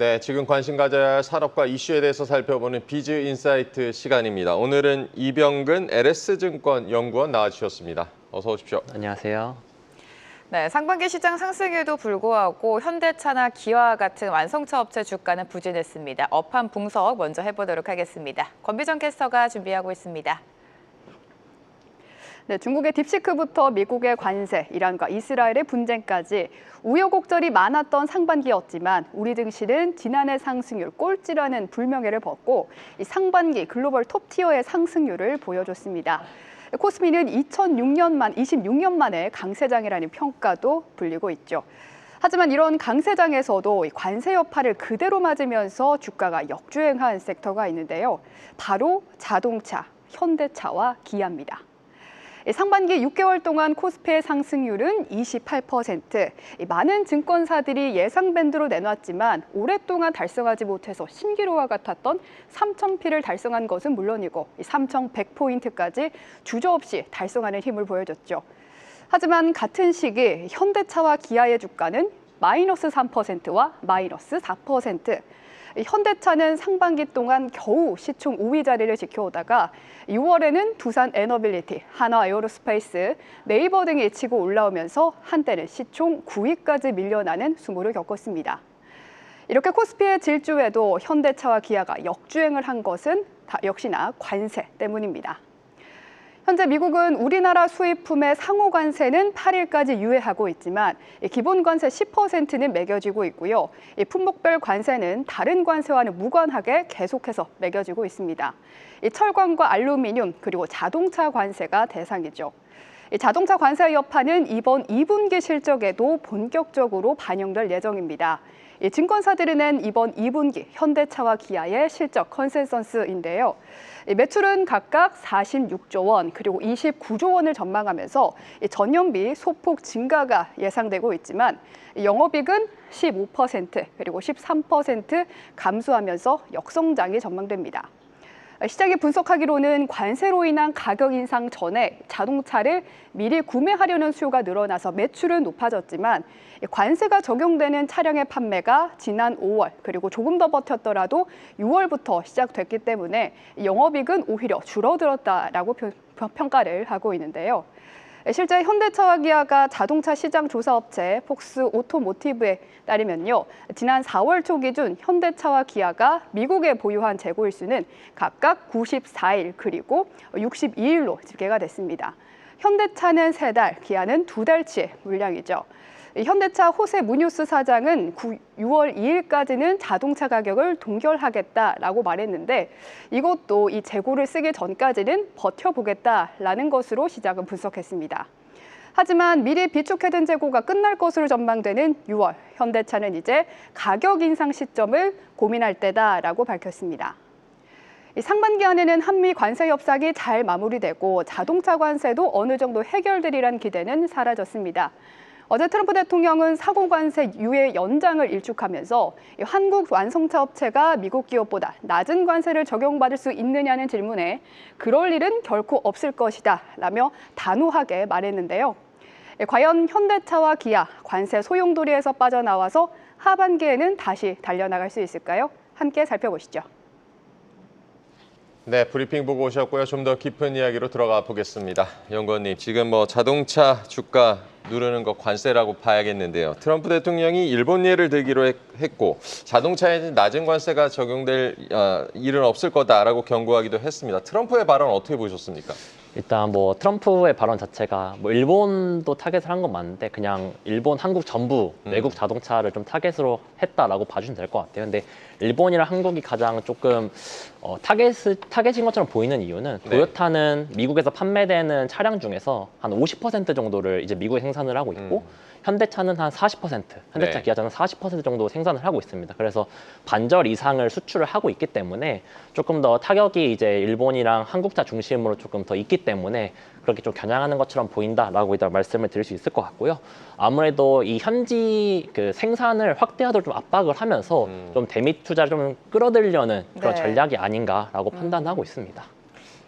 네, 지금 관심 가져야 할 산업과 이슈에 대해서 살펴보는 비즈 인사이트 시간입니다. 오늘은 이병근 LS증권 연구원 나와주셨습니다. 어서 오십시오. 안녕하세요. 네, 상반기 시장 상승에도 불구하고 현대차나 기아와 같은 완성차 업체 주가는 부진했습니다. 업황 분석 먼저 해보도록 하겠습니다. 권비정 캐스터가 준비하고 있습니다. 네, 중국의 딥시크부터 미국의 관세, 이란과 이스라엘의 분쟁까지 우여곡절이 많았던 상반기였지만 우리 증시는 지난해 상승률 꼴찌라는 불명예를 벗고 이 상반기 글로벌 톱티어의 상승률을 보여줬습니다. 코스피는 26년 만에 강세장이라는 평가도 불리고 있죠. 하지만 이런 강세장에서도 관세 여파를 그대로 맞으면서 주가가 역주행한 섹터가 있는데요. 바로 자동차, 현대차와 기아입니다. 상반기 6개월 동안 코스피의 상승률은 28%. 많은 증권사들이 예상 밴드로 내놨지만 오랫동안 달성하지 못해서 신기루와 같았던 3,000피를 달성한 것은 물론이고 3,100포인트까지 주저없이 달성하는 힘을 보여줬죠. 하지만 같은 시기 현대차와 기아의 주가는 마이너스 3%와 마이너스 4%. 현대차는 상반기 동안 겨우 시총 5위 자리를 지켜오다가 6월에는 두산 에너빌리티, 한화 에어로스페이스, 네이버 등이 치고 올라오면서 한때는 시총 9위까지 밀려나는 수모를 겪었습니다. 이렇게 코스피의 질주에도 현대차와 기아가 역주행을 한 것은 역시나 관세 때문입니다. 현재 미국은 우리나라 수입품의 상호 관세는 8일까지 유예하고 있지만 기본 관세 10%는 매겨지고 있고요. 품목별 관세는 다른 관세와는 무관하게 계속해서 매겨지고 있습니다. 철강과 알루미늄 그리고 자동차 관세가 대상이죠. 자동차 관세 여파는 이번 2분기 실적에도 본격적으로 반영될 예정입니다. 증권사들이 낸 이번 2분기 현대차와 기아의 실적 컨센서스인데요. 매출은 각각 46조 원 그리고 29조 원을 전망하면서 전년비 소폭 증가가 예상되고 있지만 영업이익은 15% 그리고 13% 감소하면서 역성장이 전망됩니다. 시장이 분석하기로는 관세로 인한 가격 인상 전에 자동차를 미리 구매하려는 수요가 늘어나서 매출은 높아졌지만 관세가 적용되는 차량의 판매가 지난 5월 그리고 조금 더 버텼더라도 6월부터 시작됐기 때문에 영업이익은 오히려 줄어들었다라고 평가를 하고 있는데요. 실제 현대차와 기아가 자동차 시장 조사업체 폭스 오토모티브에 따르면요. 지난 4월 초 기준 현대차와 기아가 미국에 보유한 재고일수는 각각 94일 그리고 62일로 집계가 됐습니다. 현대차는 3달, 기아는 2달치의 물량이죠. 현대차 호세 무뉴스 사장은 6월 2일까지는 자동차 가격을 동결하겠다라고 말했는데 이것도 이 재고를 쓰기 전까지는 버텨보겠다라는 것으로 시장은 분석했습니다. 하지만 미리 비축해둔 재고가 끝날 것으로 전망되는 6월, 현대차는 이제 가격 인상 시점을 고민할 때다라고 밝혔습니다. 상반기 안에는 한미 관세 협상이 잘 마무리되고 자동차 관세도 어느 정도 해결되리란 기대는 사라졌습니다. 어제 트럼프 대통령은 사고관세 유예 연장을 일축하면서 한국 완성차 업체가 미국 기업보다 낮은 관세를 적용받을 수 있느냐는 질문에 그럴 일은 결코 없을 것이다 라며 단호하게 말했는데요. 과연 현대차와 기아 관세 소용돌이에서 빠져나와서 하반기에는 다시 달려나갈 수 있을까요? 함께 살펴보시죠. 네, 브리핑 보고 오셨고요. 좀 더 깊은 이야기로 들어가 보겠습니다. 연구원님, 지금 자동차 주가 누르는 거 관세라고 봐야겠는데요. 트럼프 대통령이 일본 예를 들기로 했고 자동차에 낮은 관세가 적용될 일은 없을 거다라고 경고하기도 했습니다. 트럼프의 발언 어떻게 보셨습니까? 일단 트럼프의 발언 자체가 일본도 타겟을 한 건 맞는데 그냥 일본, 한국 전부 외국 자동차를 좀 타겟으로 했다라고 봐주시면 될 것 같아요. 근데 일본이랑 한국이 가장 조금 타겟인 것처럼 보이는 이유는 도요타는 미국에서 판매되는 차량 중에서 한 50% 정도를 이제 미국에 생산을 하고 있고 현대차는 한 40%, 현대차 기아차는 40% 정도 생산을 하고 있습니다. 그래서 반절 이상을 수출을 하고 있기 때문에 조금 더 타격이 이제 일본이랑 한국차 중심으로 조금 더 있기 때문에 그렇게 좀 겨냥하는 것처럼 보인다라고 일단 말씀을 드릴 수 있을 것 같고요. 아무래도 이 현지 그 생산을 확대하도록 좀 압박을 하면서 좀 대미 투자를 좀 끌어들이려는 그런 전략이 아닌가라고 판단하고 있습니다.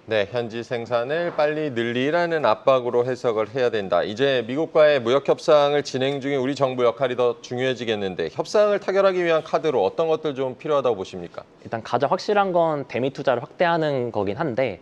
네, 현지 생산을 빨리 늘리라는 압박으로 해석을 해야 된다. 이제 미국과의 무역 협상을 진행 중인 우리 정부 역할이 더 중요해지겠는데 협상을 타결하기 위한 카드로 어떤 것들 좀 필요하다고 보십니까? 일단 가장 확실한 건 대미 투자를 확대하는 거긴 한데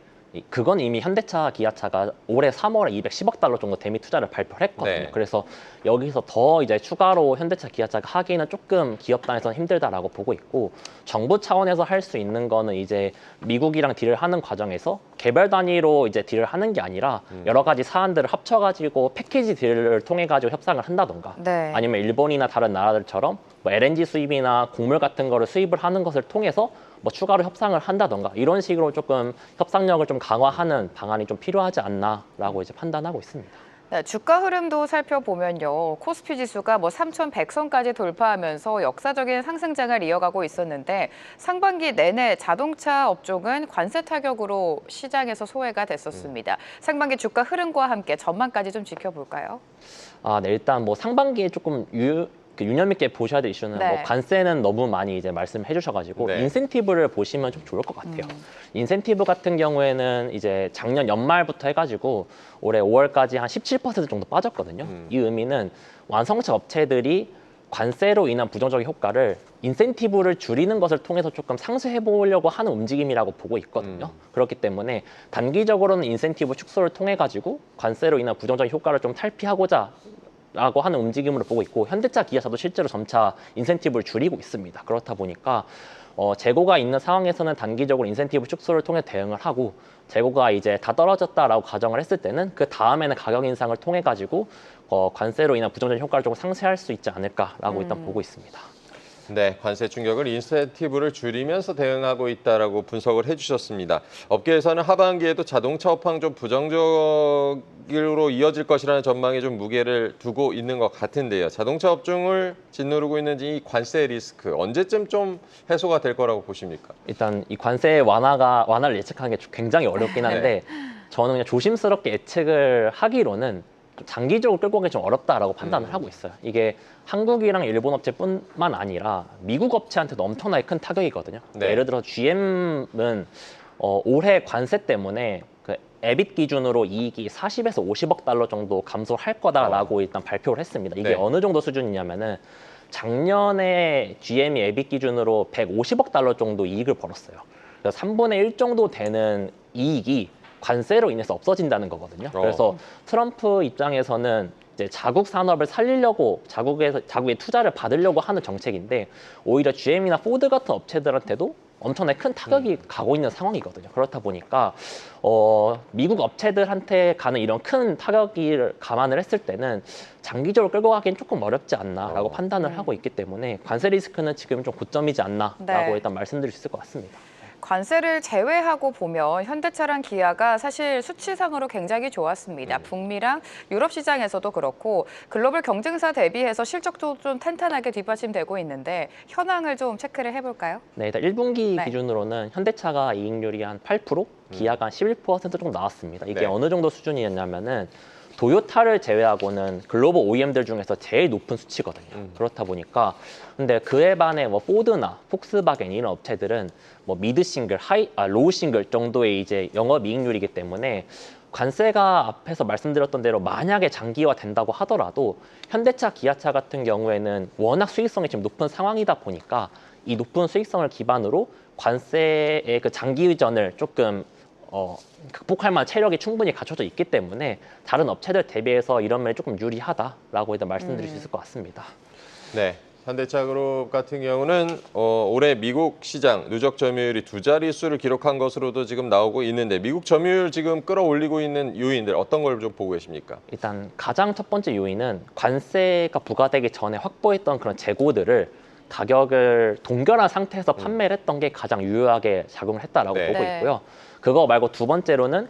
그건 이미 현대차, 기아차가 올해 3월에 210억 달러 정도 대미 투자를 발표를 했거든요. 네. 그래서 여기서 더 이제 추가로 현대차, 기아차가 하기는 조금 기업 단에서는 힘들다라고 보고 있고 정부 차원에서 할 수 있는 거는 이제 미국이랑 딜을 하는 과정에서 개별 단위로 이제 딜을 하는 게 아니라 여러 가지 사안들을 합쳐가지고 패키지 딜을 통해 가지고 협상을 한다던가 네. 아니면 일본이나 다른 나라들처럼 뭐 LNG 수입이나 곡물 같은 거를 수입을 하는 것을 통해서 뭐 추가로 협상을 한다던가 이런 식으로 조금 협상력을 좀 강화하는 방안이 좀 필요하지 않나라고 이제 판단하고 있습니다. 네, 주가 흐름도 살펴보면요. 코스피 지수가 뭐 3,100선까지 돌파하면서 역사적인 상승장을 이어가고 있었는데 상반기 내내 자동차 업종은 관세 타격으로 시장에서 소외가 됐었습니다. 상반기 주가 흐름과 함께 전망까지 좀 지켜볼까요? 네, 일단 뭐 상반기에 조금 유념 있게 보셔야 될 이슈는 네. 뭐 관세는 너무 많이 이제 말씀해 주셔가지고 네. 인센티브를 보시면 좀 좋을 것 같아요. 인센티브 같은 경우에는 이제 작년 연말부터 해가지고 올해 5월까지 한 17% 정도 빠졌거든요. 이 의미는 완성차 업체들이 관세로 인한 부정적인 효과를 인센티브를 줄이는 것을 통해서 조금 상쇄해 보려고 하는 움직임이라고 보고 있거든요. 그렇기 때문에 단기적으로는 인센티브 축소를 통해 가지고 관세로 인한 부정적인 효과를 좀 탈피하고자 라고 하는 움직임으로 보고 있고 현대차, 기아차도 실제로 점차 인센티브를 줄이고 있습니다. 그렇다 보니까 재고가 있는 상황에서는 단기적으로 인센티브 축소를 통해 대응을 하고 재고가 이제 다 떨어졌다라고 가정을 했을 때는 그 다음에는 가격 인상을 통해 가지고 관세로 인한 부정적인 효과를 조금 상쇄할 수 있지 않을까라고 일단 보고 있습니다. 네, 관세 충격을 인센티브를 줄이면서 대응하고 있다라고 분석을 해주셨습니다. 업계에서는 하반기에도 자동차 업황 좀 부정적으로 이어질 것이라는 전망에 좀 무게를 두고 있는 것 같은데요. 자동차 업종을 짓누르고 있는 이 관세 리스크 언제쯤 좀 해소가 될 거라고 보십니까? 일단 이 관세 완화를 예측하는 게 굉장히 어렵긴 한데 저는 그냥 조심스럽게 예측을 하기로는 좀 장기적으로 끌고 가기 좀 어렵다라고 판단을 하고 있어요. 이게 한국이랑 일본 업체뿐만 아니라 미국 업체한테도 엄청나게 큰 타격이거든요. 네. 예를 들어 GM은 올해 관세 때문에 그 에빗 기준으로 이익이 40에서 50억 달러 정도 감소할 거다라고 일단 발표를 했습니다. 이게 네. 어느 정도 수준이냐면은 작년에 GM이 에빗 기준으로 150억 달러 정도 이익을 벌었어요. 그래서 3분의 1 정도 되는 이익이 관세로 인해서 없어진다는 거거든요. 그래서 트럼프 입장에서는 이제 자국 산업을 살리려고 자국에 투자를 받으려고 하는 정책인데 오히려 GM이나 포드 같은 업체들한테도 엄청나게 큰 타격이 가고 있는 상황이거든요. 그렇다 보니까 미국 업체들한테 가는 이런 큰 타격을 감안을 했을 때는 장기적으로 끌고 가기엔 조금 어렵지 않나라고 판단을 하고 있기 때문에 관세 리스크는 지금 좀 고점이지 않나라고 네. 일단 말씀드릴 수 있을 것 같습니다. 관세를 제외하고 보면 현대차랑 기아가 사실 수치상으로 굉장히 좋았습니다. 북미랑 유럽 시장에서도 그렇고 글로벌 경쟁사 대비해서 실적도 좀 탄탄하게 뒷받침되고 있는데 현황을 좀 체크를 해볼까요? 네, 일단 1분기 네. 기준으로는 현대차가 이익률이 한 8%, 기아가 한 11% 정도 나왔습니다. 이게 네. 어느 정도 수준이었냐면은 도요타를 제외하고는 글로벌 OEM들 중에서 제일 높은 수치거든요. 그렇다 보니까 근데 그에 반해 뭐 포드나 폭스바겐 이런 업체들은 뭐 미드 싱글, 로우 싱글 정도의 이제 영업이익률이기 때문에 관세가 앞에서 말씀드렸던 대로 만약에 장기화 된다고 하더라도 현대차, 기아차 같은 경우에는 워낙 수익성이 지금 높은 상황이다 보니까 이 높은 수익성을 기반으로 관세의 그 장기전을 조금 극복할 만한 체력이 충분히 갖춰져 있기 때문에 다른 업체들 대비해서 이런 면이 조금 유리하다라고 일단 말씀드릴 수 있을 것 같습니다. 네, 현대차 그룹 같은 경우는 올해 미국 시장 누적 점유율이 2자릿수를 기록한 것으로도 지금 나오고 있는데 미국 점유율 지금 끌어올리고 있는 요인들 어떤 걸 좀 보고 계십니까? 일단 가장 첫 번째 요인은 관세가 부과되기 전에 확보했던 그런 재고들을 가격을 동결한 상태에서 판매를 했던 게 가장 유효하게 작용을 했다라고 네. 보고 네. 있고요. 그거 말고 두 번째로는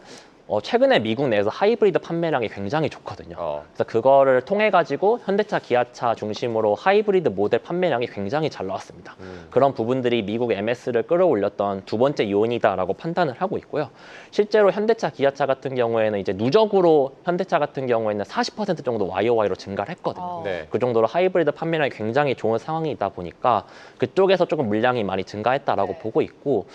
최근에 미국 내에서 하이브리드 판매량이 굉장히 좋거든요. 그래서 그거를 통해 가지고 현대차, 기아차 중심으로 하이브리드 모델 판매량이 굉장히 잘 나왔습니다. 그런 부분들이 미국 MS를 끌어올렸던 두 번째 요인이다라고 판단을 하고 있고요. 실제로 현대차, 기아차 같은 경우에는 이제 누적으로 현대차 같은 경우에는 40% 정도 YOY로 증가를 했거든요. 네. 그 정도로 하이브리드 판매량이 굉장히 좋은 상황이다 보니까 그쪽에서 조금 물량이 많이 증가했다라고 보고 있고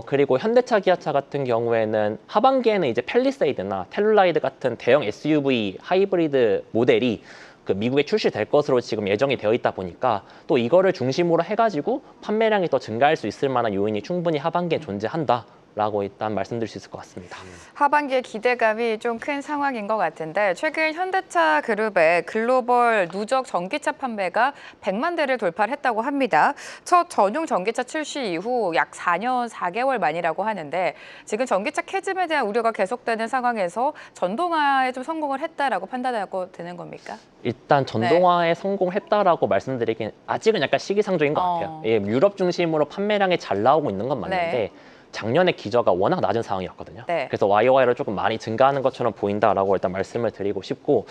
그리고 현대차, 기아차 같은 경우에는 하반기에는 이제 팰리세이드나 텔룰라이드 같은 대형 SUV 하이브리드 모델이 그 미국에 출시될 것으로 지금 예정이 되어 있다 보니까 또 이거를 중심으로 해가지고 판매량이 더 증가할 수 있을 만한 요인이 충분히 하반기에 존재한다라고 일단 말씀드릴 수 있을 것 같습니다. 하반기에 기대감이 좀 큰 상황인 것 같은데 최근 현대차 그룹의 글로벌 누적 전기차 판매가 100만 대를 돌파를 했다고 합니다. 첫 전용 전기차 출시 이후 약 4년 4개월 만이라고 하는데 지금 전기차 캐즘에 대한 우려가 계속되는 상황에서 전동화에 좀 성공을 했다라고 판단하고 되는 겁니까? 일단 전동화에 성공했다라고 말씀드리긴 아직은 약간 시기상조인 것 같아요. 예, 유럽 중심으로 판매량이 잘 나오고 있는 건 맞는데 네. 작년에 기저가 워낙 낮은 상황이었거든요. 네. 그래서 YOY로 조금 많이 증가하는 것처럼 보인다라고 일단 말씀을 드리고 싶고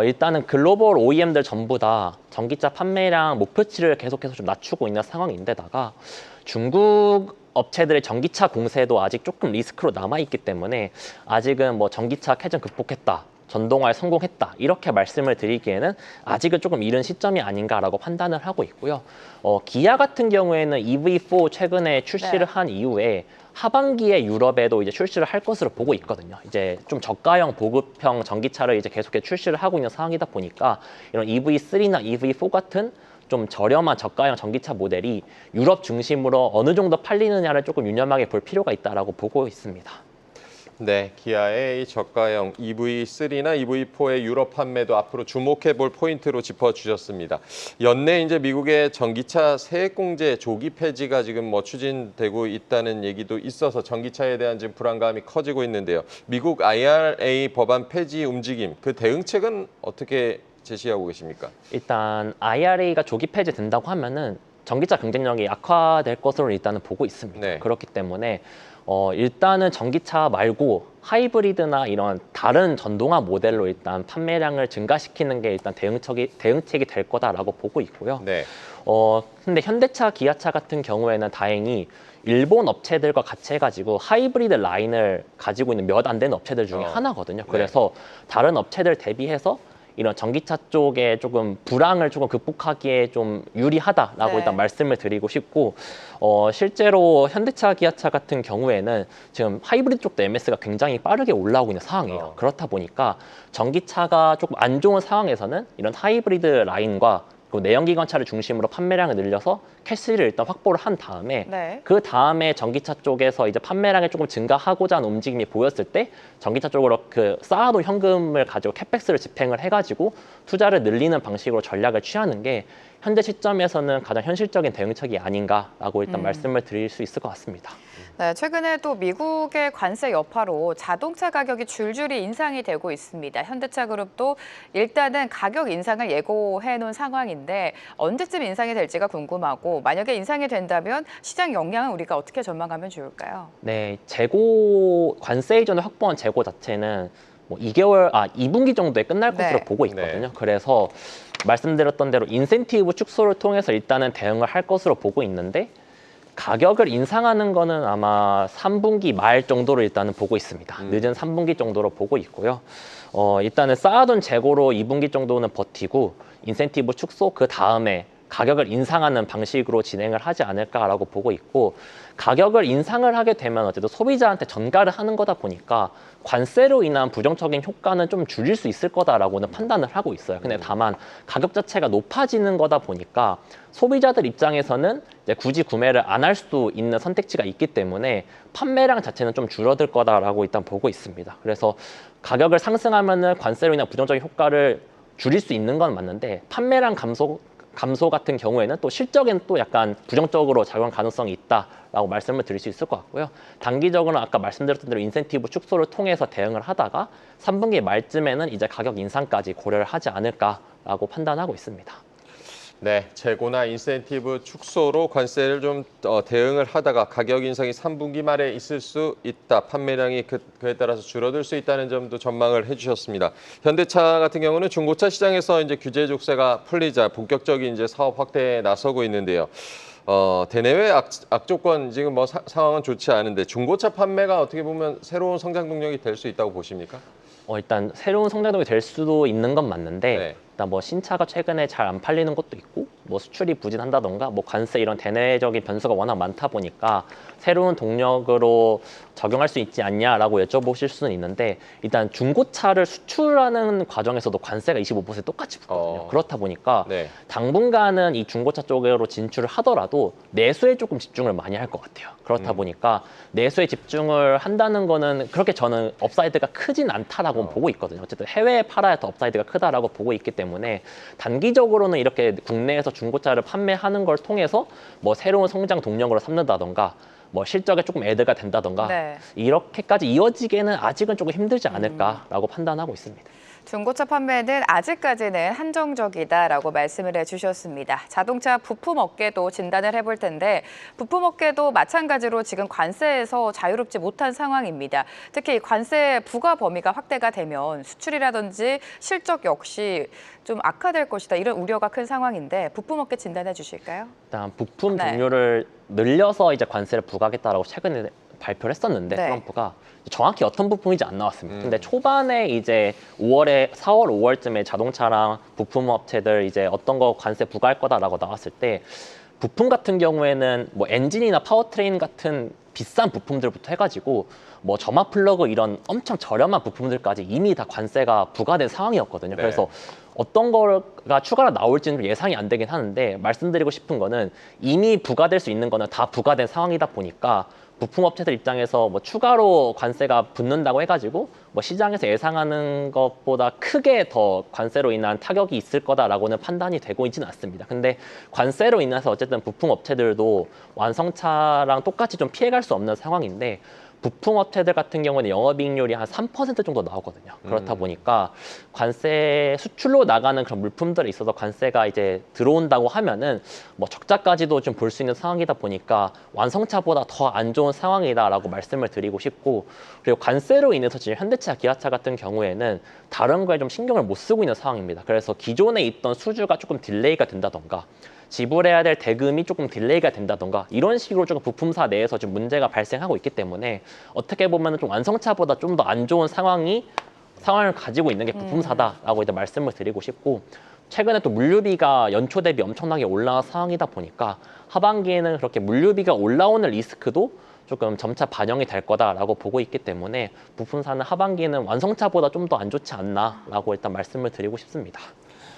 일단은 글로벌 OEM들 전부 다 전기차 판매량 목표치를 계속해서 좀 낮추고 있는 상황인데다가 중국 업체들의 전기차 공세도 아직 조금 리스크로 남아있기 때문에 아직은 뭐 전기차 캐전 극복했다, 전동화에 성공했다 이렇게 말씀을 드리기에는 아직은 조금 이른 시점이 아닌가라고 판단을 하고 있고요. 기아 같은 경우에는 EV4 최근에 출시를 네. 한 이후에 하반기에 유럽에도 이제 출시를 할 것으로 보고 있거든요. 이제 좀 저가형 보급형 전기차를 이제 계속해서 출시를 하고 있는 상황이다 보니까 이런 EV3나 EV4 같은 좀 저렴한 저가형 전기차 모델이 유럽 중심으로 어느 정도 팔리느냐를 조금 유념하게 볼 필요가 있다라고 보고 있습니다. 네, 기아의 이 저가형 EV3나 EV4의 유럽 판매도 앞으로 주목해 볼 포인트로 짚어주셨습니다. 연내 이제 미국의 전기차 세액공제 조기 폐지가 지금 뭐 추진되고 있다는 얘기도 있어서 전기차에 대한 지금 불안감이 커지고 있는데요. 미국 IRA 법안 폐지 움직임, 그 대응책은 어떻게 제시하고 계십니까? 일단 IRA가 조기 폐지된다고 하면은 전기차 경쟁력이 약화될 것으로 일단은 보고 있습니다. 네. 그렇기 때문에 일단은 전기차 말고 하이브리드나 이런 다른 전동화 모델로 일단 판매량을 증가시키는 게 일단 대응책이 될 거다라고 보고 있고요. 네. 근데 현대차, 기아차 같은 경우에는 다행히 일본 업체들과 같이 해가지고 하이브리드 라인을 가지고 있는 몇 안 되는 업체들 중에 하나거든요. 그래서 다른 업체들 대비해서 이런 전기차 쪽에 조금 불황을 조금 극복하기에 좀 유리하다라고 네. 일단 말씀을 드리고 싶고 실제로 현대차, 기아차 같은 경우에는 지금 하이브리드 쪽도 MS가 굉장히 빠르게 올라오고 있는 상황이에요. 그렇다 보니까 전기차가 조금 안 좋은 상황에서는 이런 하이브리드 라인과 그 내연기관차를 중심으로 판매량을 늘려서 캐시를 일단 확보를 한 다음에 네. 그 다음에 전기차 쪽에서 이제 판매량이 조금 증가하고자 하는 움직임이 보였을 때 전기차 쪽으로 그 쌓아놓은 현금을 가지고 캐펙스를 집행을 해가지고 투자를 늘리는 방식으로 전략을 취하는 게 현재 시점에서는 가장 현실적인 대응책이 아닌가라고 일단 말씀을 드릴 수 있을 것 같습니다. 네, 최근에 또 미국의 관세 여파로 자동차 가격이 줄줄이 인상이 되고 있습니다. 현대차 그룹도 일단은 가격 인상을 예고해 놓은 상황인데 언제쯤 인상이 될지가 궁금하고 만약에 인상이 된다면 시장 영향은 우리가 어떻게 전망하면 좋을까요? 네, 관세 이전에 확보한 재고 자체는 뭐 2분기 정도에 끝날 것으로 네. 보고 있거든요. 네. 그래서 말씀드렸던 대로 인센티브 축소를 통해서 일단은 대응을 할 것으로 보고 있는데 가격을 인상하는 거는 아마 3분기 말 정도로 일단은 보고 있습니다. 늦은 3분기 정도로 보고 있고요. 일단은 쌓아둔 재고로 2분기 정도는 버티고 인센티브 축소 그 다음에 가격을 인상하는 방식으로 진행을 하지 않을까라고 보고 있고 가격을 인상을 하게 되면 어쨌든 소비자한테 전가를 하는 거다 보니까 관세로 인한 부정적인 효과는 좀 줄일 수 있을 거다라고는 판단을 하고 있어요. 근데 다만 가격 자체가 높아지는 거다 보니까 소비자들 입장에서는 이제 굳이 구매를 안 할 수도 있는 선택지가 있기 때문에 판매량 자체는 좀 줄어들 거다라고 일단 보고 있습니다. 그래서 가격을 상승하면은 관세로 인한 부정적인 효과를 줄일 수 있는 건 맞는데 판매량 감소 같은 경우에는 또 실적에는 또 약간 부정적으로 작용할 가능성이 있다라고 말씀을 드릴 수 있을 것 같고요. 단기적으로는 아까 말씀드렸던 대로 인센티브 축소를 통해서 대응을 하다가 3분기 말쯤에는 이제 가격 인상까지 고려를 하지 않을까라고 판단하고 있습니다. 네, 재고나 인센티브 축소로 관세를 좀 대응을 하다가 가격 인상이 3분기 말에 있을 수 있다. 판매량이 그에 따라서 줄어들 수 있다는 점도 전망을 해주셨습니다. 현대차 같은 경우는 중고차 시장에서 이제 규제 족쇄가 풀리자 본격적인 이제 사업 확대에 나서고 있는데요. 대내외 악조건 지금 뭐 상황은 좋지 않은데 중고차 판매가 어떻게 보면 새로운 성장 동력이 될 수 있다고 보십니까? 일단 새로운 성장동이 될 수도 있는 건 맞는데 네. 일단 뭐 신차가 최근에 잘 안 팔리는 것도 있고 뭐 수출이 부진한다던가 뭐 관세 이런 대내적인 변수가 워낙 많다 보니까 새로운 동력으로 적용할 수 있지 않냐라고 여쭤보실 수는 있는데 일단 중고차를 수출하는 과정에서도 관세가 25% 똑같이 붙거든요. 그렇다 보니까 네. 당분간은 이 중고차 쪽으로 진출을 하더라도 내수에 조금 집중을 많이 할 것 같아요. 그렇다 보니까 내수에 집중을 한다는 거는 그렇게 저는 업사이드가 크진 않다라고 보고 있거든요. 어쨌든 해외에 팔아야 더 업사이드가 크다라고 보고 있기 때문에 단기적으로는 이렇게 국내에서 중고차를 판매하는 걸 통해서 뭐 새로운 성장 동력으로 삼는다던가 뭐 실적에 조금 애드가 된다던가 네. 이렇게까지 이어지기에는 아직은 조금 힘들지 않을까라고 판단하고 있습니다. 중고차 판매는 아직까지는 한정적이다라고 말씀을 해주셨습니다. 자동차 부품 업계도 진단을 해볼 텐데 부품 업계도 마찬가지로 지금 관세에서 자유롭지 못한 상황입니다. 특히 관세 부과 범위가 확대가 되면 수출이라든지 실적 역시 좀 악화될 것이다. 이런 우려가 큰 상황인데 부품 업계 진단해 주실까요? 일단 부품 네. 종류를 늘려서 이제 관세를 부과하겠다라고 최근에 발표를 했었는데 네. 트럼프가 정확히 어떤 부품인지 안 나왔습니다. 근데 초반에 이제 4월, 5월쯤에 자동차랑 부품 업체들 이제 어떤 거 관세 부과할 거다라고 나왔을 때 부품 같은 경우에는 뭐 엔진이나 파워트레인 같은 비싼 부품들부터 해가지고 뭐 점화 플러그 이런 엄청 저렴한 부품들까지 이미 다 관세가 부과된 상황이었거든요. 네. 그래서 어떤 거가 추가로 나올지는 예상이 안 되긴 하는데 말씀드리고 싶은 거는 이미 부과될 수 있는 거는 다 부과된 상황이다 보니까 부품 업체들 입장에서 뭐 추가로 관세가 붙는다고 해가지고 뭐 시장에서 예상하는 것보다 크게 더 관세로 인한 타격이 있을 거다라고는 판단이 되고 있지는 않습니다. 근데 관세로 인해서 어쨌든 부품 업체들도 완성차랑 똑같이 좀 피해갈 수 없는 상황인데 부품 업체들 같은 경우는 영업이익률이 한 3% 정도 나오거든요. 그렇다 보니까 관세 수출로 나가는 그런 물품들에 있어서 관세가 이제 들어온다고 하면은 뭐 적자까지도 좀 볼 수 있는 상황이다 보니까 완성차보다 더 안 좋은 상황이다라고 말씀을 드리고 싶고 그리고 관세로 인해서 지금 현대차, 기아차 같은 경우에는 다른 거에 좀 신경을 못 쓰고 있는 상황입니다. 그래서 기존에 있던 수주가 조금 딜레이가 된다던가 지불해야 될 대금이 조금 딜레이가 된다던가 이런 식으로 조금 부품사 내에서 좀 문제가 발생하고 있기 때문에 어떻게 보면 좀 완성차보다 좀 더 안 좋은 상황을 가지고 있는 게 부품사다라고 이제 말씀을 드리고 싶고 최근에 또 물류비가 연초 대비 엄청나게 올라간 상황이다 보니까 하반기에는 그렇게 물류비가 올라오는 리스크도 조금 점차 반영이 될 거다라고 보고 있기 때문에 부품사는 하반기에는 완성차보다 좀 더 안 좋지 않나라고 일단 말씀을 드리고 싶습니다.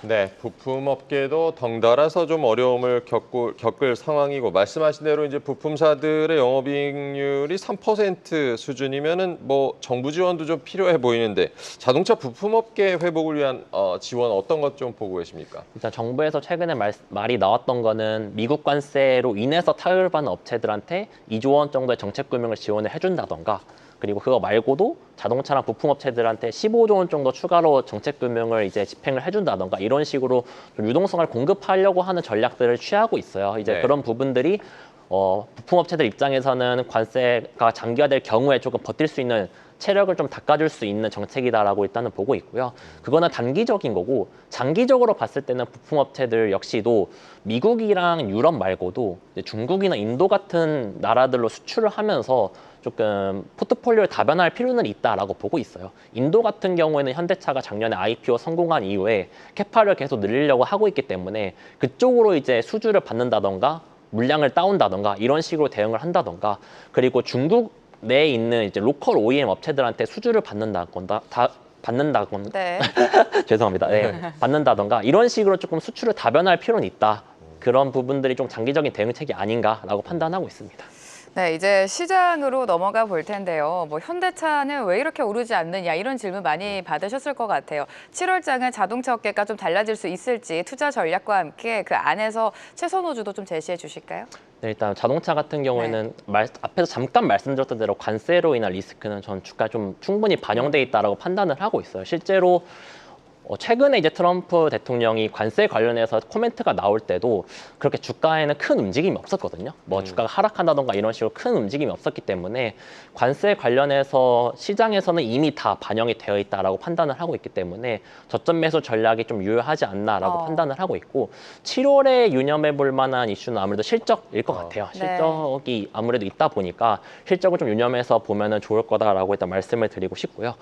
네, 부품 업계도 덩달아서 좀 어려움을 겪을 상황이고 말씀하신 대로 이제 부품사들의 영업이익률이 3% 수준이면은 뭐 정부 지원도 좀 필요해 보이는데 자동차 부품 업계 회복을 위한 지원 어떤 것 좀 보고 계십니까? 일단 정부에서 최근에 말이 나왔던 거는 미국 관세로 인해서 타격을 받는 업체들한테 2조 원 정도의 정책 금융을 지원을 해준다던가 그리고 그거 말고도 자동차랑 부품 업체들한테 15조 원 정도 추가로 정책 금융을 이제 집행을 해준다던가 이런 식으로 좀 유동성을 공급하려고 하는 전략들을 취하고 있어요. 이제 네. 그런 부분들이 부품 업체들 입장에서는 관세가 장기화될 경우에 조금 버틸 수 있는 체력을 좀 닦아줄 수 있는 정책이다라고 일단은 보고 있고요. 그거는 단기적인 거고 장기적으로 봤을 때는 부품 업체들 역시도 미국이랑 유럽 말고도 이제 중국이나 인도 같은 나라들로 수출을 하면서 조금 포트폴리오를 다변화할 필요는 있다라고 보고 있어요. 인도 같은 경우에는 현대차가 작년에 IPO 성공한 이후에 캐파를 계속 늘리려고 하고 있기 때문에 그쪽으로 이제 수주를 받는다던가 물량을 따온다던가 이런 식으로 대응을 한다던가 그리고 중국 내에 있는 이제 로컬 OEM 업체들한테 수주를 받는다거나 네. 죄송합니다. 네, 받는다던가 이런 식으로 조금 수출을 다변화할 필요는 있다. 그런 부분들이 좀 장기적인 대응책이 아닌가라고 판단하고 있습니다. 네, 이제 시장으로 넘어가 볼 텐데요. 뭐 현대차는 왜 이렇게 오르지 않느냐 이런 질문 많이 받으셨을 것 같아요. 7월장은 자동차 업계가 좀 달라질 수 있을지 투자 전략과 함께 그 안에서 최선호주도 좀 제시해 주실까요? 네, 일단 자동차 같은 경우에는 앞에서 잠깐 말씀드렸던 대로 관세로 인한 리스크는 전 주가에 좀 충분히 반영돼 있다라고 판단을 하고 있어요. 실제로 최근에 이제 트럼프 대통령이 관세 관련해서 코멘트가 나올 때도 그렇게 주가에는 큰 움직임이 없었거든요. 뭐 주가가 하락한다던가 이런 식으로 큰 움직임이 없었기 때문에 관세 관련해서 시장에서는 이미 다 반영이 되어 있다라고 판단을 하고 있기 때문에 저점 매수 전략이 좀 유효하지 않나라고 판단을 하고 있고 7월에 유념해 볼 만한 이슈는 아무래도 실적일 것 같아요. 네. 실적이 아무래도 있다 보니까 실적을 좀 유념해서 보면은 좋을 거다라고 일단 말씀을 드리고 싶고요.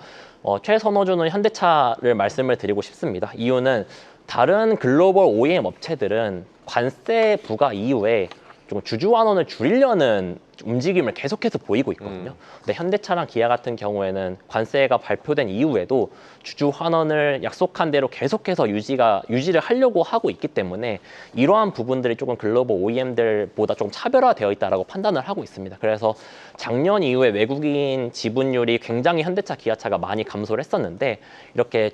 최선호주는 현대차를 말씀을 드리고 싶습니다. 이유는 다른 글로벌 OEM 업체들은 관세 부과 이후에 좀 주주 환원을 줄이려는 움직임을 계속해서 보이고 있거든요. 근데 현대차랑 기아 같은 경우에는 관세가 발표된 이후에도 주주 환원을 약속한 대로 계속해서 유지를 하려고 하고 있기 때문에 이러한 부분들이 조금 글로벌 OEM들보다 좀 차별화되어 있다라고 판단을 하고 있습니다. 그래서 작년 이후에 외국인 지분율이 굉장히 현대차, 기아차가 많이 감소를 했었는데 이렇게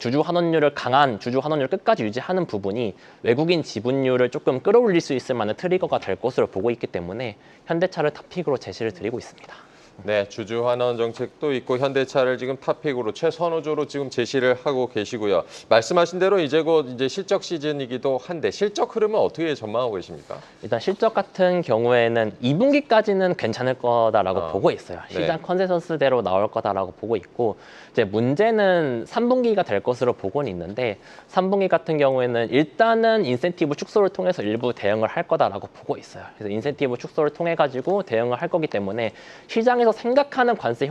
강한 주주 환원율을 끝까지 유지하는 부분이 외국인 지분율을 조금 끌어올릴 수 있을 만한 트리거가 될 것으로 보고 있기 때문에 현대차를 탑픽으로 제시를 드리고 있습니다. 네, 주주 환원 정책도 있고 현대차를 지금 탑픽으로 최선호조로 지금 제시를 하고 계시고요. 말씀하신 대로 이제 곧 실적 시즌이기도 한데 실적 흐름은 어떻게 전망하고 계십니까? 일단 실적 같은 경우에는 2분기까지는 괜찮을 거다라고 보고 있어요. 네. 시장 컨센서스대로 나올 거다라고 보고 있고 이제 문제는 3분기가 될 것으로 보고는 있는데 3분기 같은 경우에는 일단은 인센티브 축소를 통해서 일부 대응을 할 거다라고 보고 있어요. 그래서 인센티브 축소를 통해 가지고 대응을 할 거기 때문에 시장에서 생각하는 관세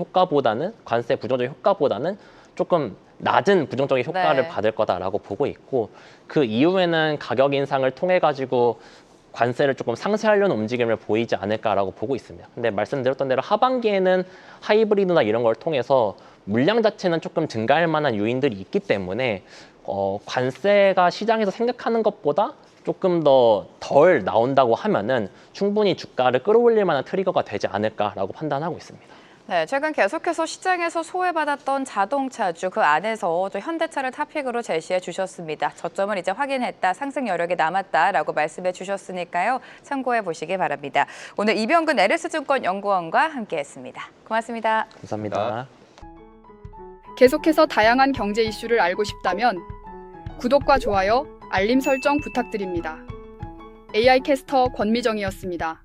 부정적 효과보다는 조금 낮은 부정적인 효과를 네. 받을 거다라고 보고 있고 그 이후에는 가격 인상을 통해 가지고 관세를 조금 상쇄하려는 움직임을 보이지 않을까라고 보고 있습니다. 근데 말씀드렸던 대로 하반기에는 하이브리드나 이런 걸 통해서 물량 자체는 조금 증가할 만한 요인들이 있기 때문에 관세가 시장에서 생각하는 것보다 조금 덜 나온다고 하면은 충분히 주가를 끌어올릴 만한 트리거가 되지 않을까라고 판단하고 있습니다. 네, 최근 계속해서 시장에서 소외받았던 자동차주 그 안에서 또 현대차를 탑픽으로 제시해 주셨습니다. 저점을 이제 확인했다, 상승 여력이 남았다라고 말씀해 주셨으니까요. 참고해 보시기 바랍니다. 오늘 이병근 LS증권 연구원과 함께했습니다. 고맙습니다. 감사합니다. 계속해서 다양한 경제 이슈를 알고 싶다면 구독과 좋아요, 알림 설정 부탁드립니다. AI 캐스터 권미정이었습니다.